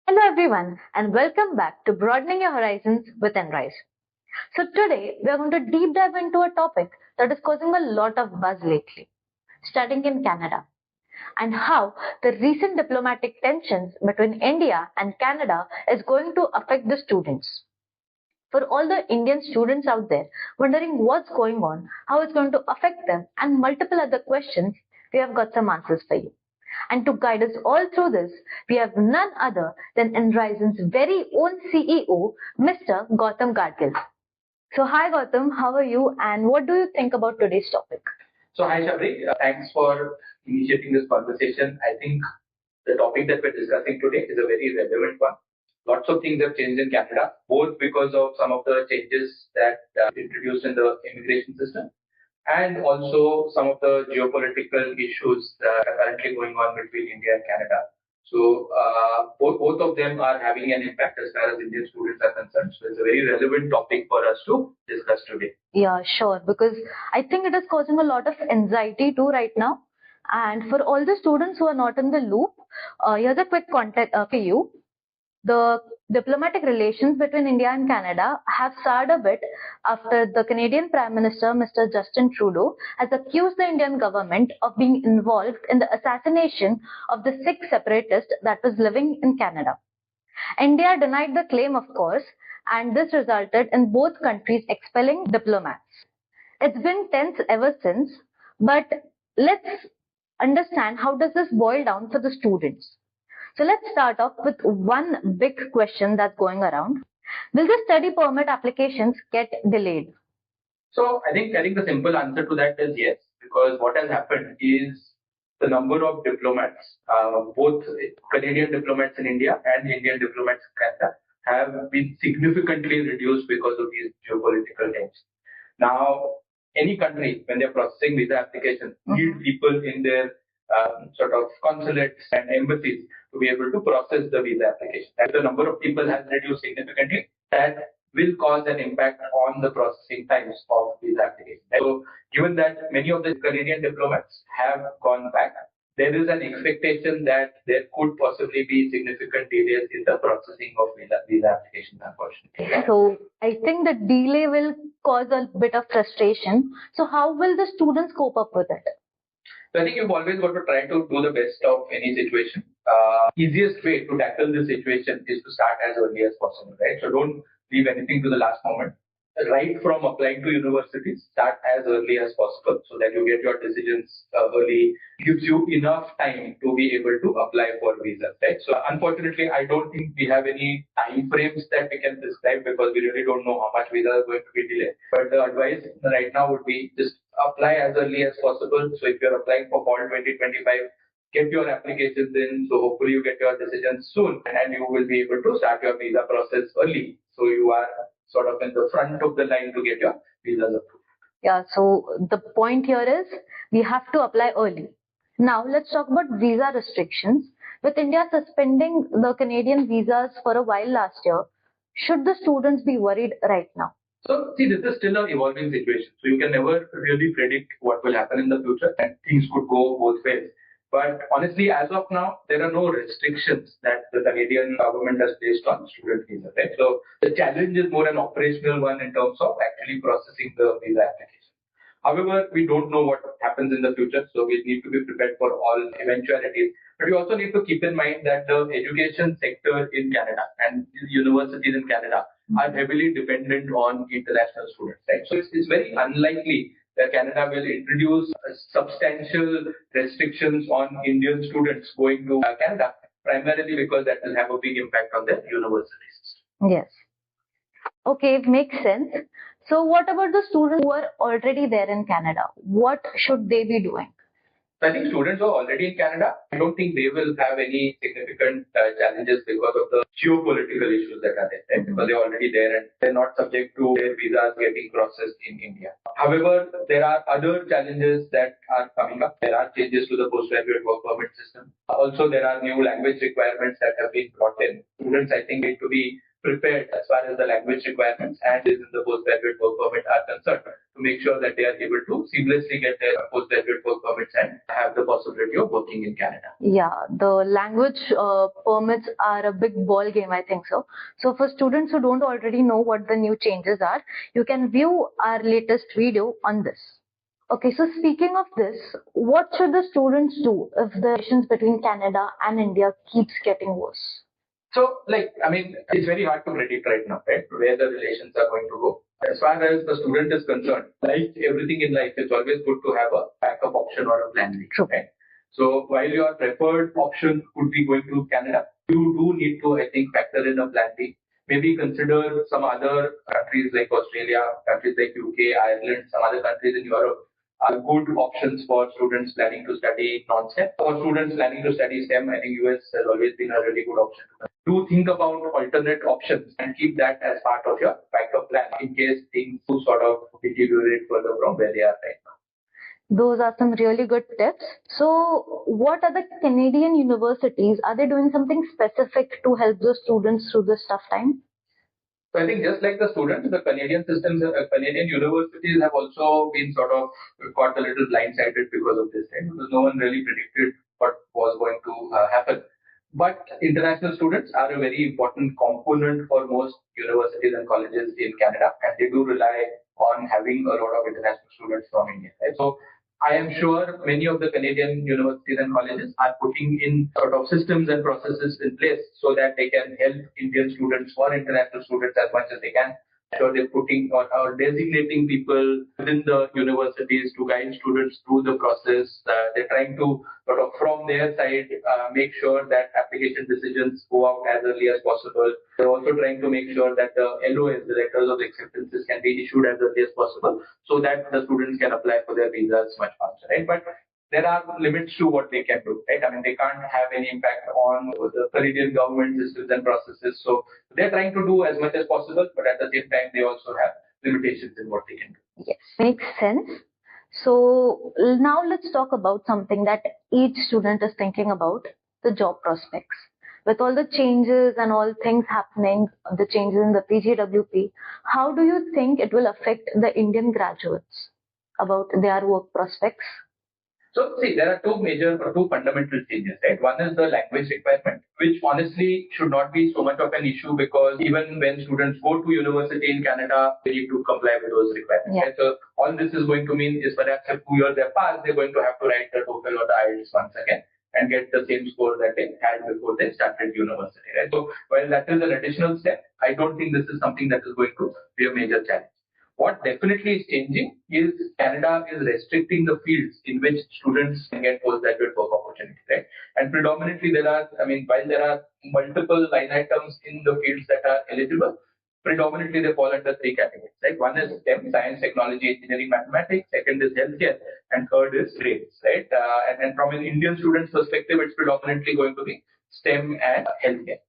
Hello everyone and welcome back to Broadening Your Horizons with Enrizon. So today we are going to deep dive into a topic that is causing a lot of buzz lately, studying in Canada, and how the recent diplomatic tensions between India and Canada is going to affect the students. For all the Indian students out there wondering what's going on, how it's going to affect them, and multiple other questions, we have got some answers for you. And to guide us all through this, we have none other than Enrizon's very own CEO, Mr. Gautam Gadgil. So, hi Gautam, how are you, and what do you think about today's topic? So, hi Shabri, thanks for initiating this conversation. I think the topic that we're discussing today is a very relevant one. Lots of things have changed in Canada, both because of some of the changes that introduced in the immigration system, and also some of the geopolitical issues that are currently going on between India and Canada. So both of them are having an impact as far as Indian students are concerned. So it's a very relevant topic for us to discuss today. Yeah, sure, because I think it is causing a lot of anxiety too right now. And for all the students who are not in the loop, here's a quick context for you. The diplomatic relations between India and Canada have soured a bit after the Canadian Prime Minister, Mr. Justin Trudeau, has accused the Indian government of being involved in the assassination of the Sikh separatist that was living in Canada. India denied the claim, of course, and this resulted in both countries expelling diplomats. It's been tense ever since, but let's understand how does this boil down for the students. So let's start off with one big question that's going around. Will the study permit applications get delayed? So I think the simple answer to that is yes, because what has happened is the number of diplomats, both Canadian diplomats in India and Indian diplomats in Canada, have been significantly reduced because of these geopolitical tensions. Now, any country, when they're processing visa applications, need people in their sort of consulates and embassies to be able to process the visa application. As the number of people has reduced significantly, that will cause an impact on the processing times of visa applications. So, given that many of the Canadian diplomats have gone back, there is an expectation that there could possibly be significant delays in the processing of visa applications, unfortunately. So I think the delay will cause a bit of frustration. So how will the students cope up with it? So I think you've always got to try to do the best of any situation. Easiest way to tackle this situation is to start as early as possible, right? So don't leave anything to the last moment. Right from applying to universities, start as early as possible so that you get your decisions early. Gives you enough time to be able to apply for visas, right? So unfortunately, I don't think we have any time frames that we can prescribe because we really don't know how much visa is going to be delayed. But the advice right now would be just apply as early as possible. So if you're applying for fall 2025, get your applications in. So hopefully you get your decisions soon and you will be able to start your visa process early. So you are sort of in the front of the line to get your visas approved. Yeah, so the point here is we have to apply early. Now let's talk about visa restrictions. With India suspending the Canadian visas for a while last year, should the students be worried right now? So, see, this is still an evolving situation. So, you can never really predict what will happen in the future, and things could go both ways. But honestly, as of now, there are no restrictions that the Canadian government has placed on student visa. Right? So, the challenge is more an operational one in terms of actually processing the visa application. However, we don't know what happens in the future, so we need to be prepared for all eventualities. But we also need to keep in mind that the education sector in Canada and universities in Canada are heavily dependent on international students, right? So it's very unlikely that Canada will introduce substantial restrictions on Indian students going to Canada, primarily because that will have a big impact on their university system. Yes. Okay, it makes sense. So what about the students who are already there in Canada? What should they be doing? So I think students who are already in Canada, I don't think they will have any significant challenges because of the geopolitical issues that are there, right? Because they're already there and they're not subject to their visas getting processed in India. However, there are other challenges that are coming up. There are changes to the postgraduate work permit system. Also, there are new language requirements that have been brought in. Students, I think, need to be prepared as far as the language requirements and is in the postgraduate work permit are concerned to make sure that they are able to seamlessly get their postgraduate work permits and have the possibility of working in Canada. Yeah, the language permits are a big ball game, I think so. So for students who don't already know what the new changes are, you can view our latest video on this. Okay, so speaking of this, what should the students do if the relations between Canada and India keeps getting worse? So, it's very hard to predict right now, right, where the relations are going to go. As far as the student is concerned, like everything in life, it's always good to have a backup option or a plan B. True. Right? So, while your preferred option would be going to Canada, you do need to, I think, factor in a plan B. Maybe consider some other countries like Australia, countries like UK, Ireland, some other countries in Europe are good options for students planning to study non-STEM. For students planning to study STEM, I think US has always been a really good option. Do think about alternate options and keep that as part of your backup plan in case things do sort of deteriorate further from where they are right now. Those are some really good tips. So, what are the Canadian universities? Are they doing something specific to help the students through this tough time? So I think just like the students, the Canadian systems, Canadian universities have also been sort of caught a little blindsided because of this, right? Because no one really predicted what was going to happen. But international students are a very important component for most universities and colleges in Canada, and they do rely on having a lot of international students from India. Right? So I am sure many of the Canadian universities and colleges are putting in sort of systems and processes in place so that they can help Indian students or international students as much as they can. So they're putting or designating people within the universities to guide students through the process. They're trying to sort of from their side make sure that application decisions go out as early as possible. They're also trying to make sure that the LOAs, the letters of acceptances, can be issued as early as possible so that the students can apply for their visas much faster, right? But there are limits to what they can do, right? I mean, they can't have any impact on the Canadian government systems and processes. So they're trying to do as much as possible, but at the same time, they also have limitations in what they can do. Yes, makes sense. So now let's talk about something that each student is thinking about, the job prospects. With all the changes and all things happening, the changes in the PGWP, how do you think it will affect the Indian graduates about their work prospects? So see, there are two fundamental changes, right? One is the language requirement, which honestly should not be so much of an issue because even when students go to university in Canada, they need to comply with those requirements. Yeah. Right? So all this is going to mean is perhaps if 2 years have passed, they're going to have to write the TOEFL or the IELTS once again and get the same score that they had before they started university. Right? So while that is an additional step, I don't think this is something that is going to be a major challenge. What definitely is changing is Canada is restricting the fields in which students can get postgraduate work opportunities, right? And predominantly while there are multiple line items in the fields that are eligible, predominantly they fall under three categories, right? One is STEM, science, technology, engineering, mathematics. Second is healthcare, and third is trades, right? And from an Indian student's perspective, it's predominantly going to be STEM and healthcare.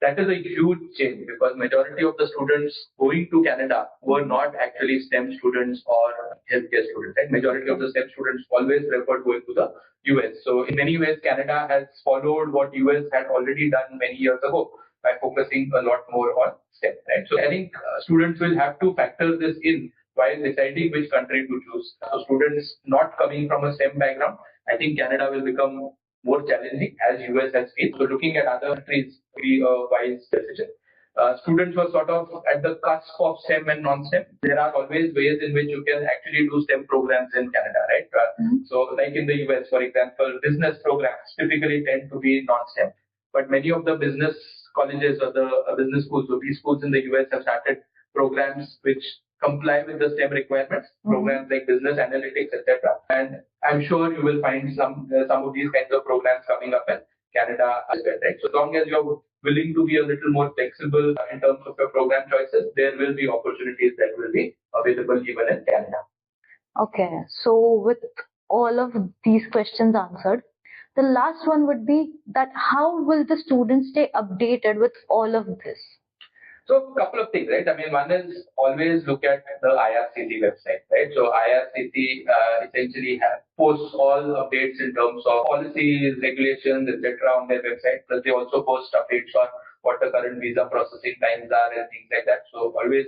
That is a huge change because majority of the students going to Canada were not actually STEM students or healthcare students. Right? Majority of the STEM students always preferred going to the US. So in many ways, Canada has followed what US had already done many years ago by focusing a lot more on STEM. Right? So I think students will have to factor this in while deciding which country to choose. So students not coming from a STEM background, I think Canada will become more challenging as US has been. So looking at other countries will be a wise decision. Students were sort of at the cusp of STEM and non-STEM. There are always ways in which you can actually do STEM programs in Canada, right? So like in the US, for example, business programs typically tend to be non-STEM. But many of the business colleges or the business schools, so these schools in the US have started programs which comply with the STEM requirements, programs like business analytics, etc. And I'm sure you will find some of these kinds of programs coming up in Canada as well, right? So long as you're willing to be a little more flexible in terms of your program choices, there will be opportunities that will be available even in Canada. Okay, so with all of these questions answered, the last one would be that how will the students stay updated with all of this? So a couple of things, right? I mean, one is always look at the IRCC website, right? So IRCC essentially posts all updates in terms of policies, regulations, etc. on their website. Plus they also post updates on what the current visa processing times are and things like that. So always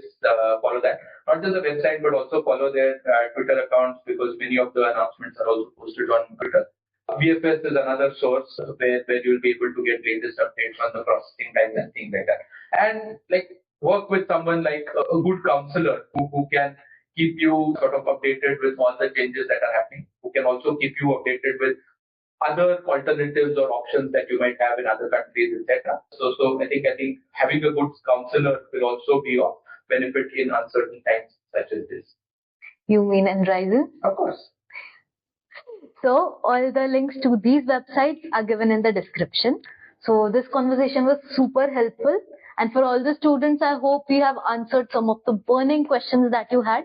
follow that. Not just the website, but also follow their Twitter accounts, because many of the announcements are also posted on Twitter. VFS is another source where you'll be able to get latest updates on the processing times and things like that. And like work with someone like a good counselor who can keep you sort of updated with all the changes that are happening, who can also keep you updated with other alternatives or options that you might have in other countries, etc. So I think having a good counselor will also be of benefit in uncertain times such as this. You mean Enrizon? Of course. So all the links to these websites are given in the description. So this conversation was super helpful. And for all the students, I hope we have answered some of the burning questions that you had.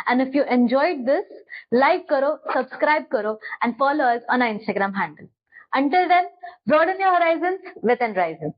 And if you enjoyed this, like karo, subscribe karo, and follow us on our Instagram handle. Until then, broaden your horizons with Enrizon.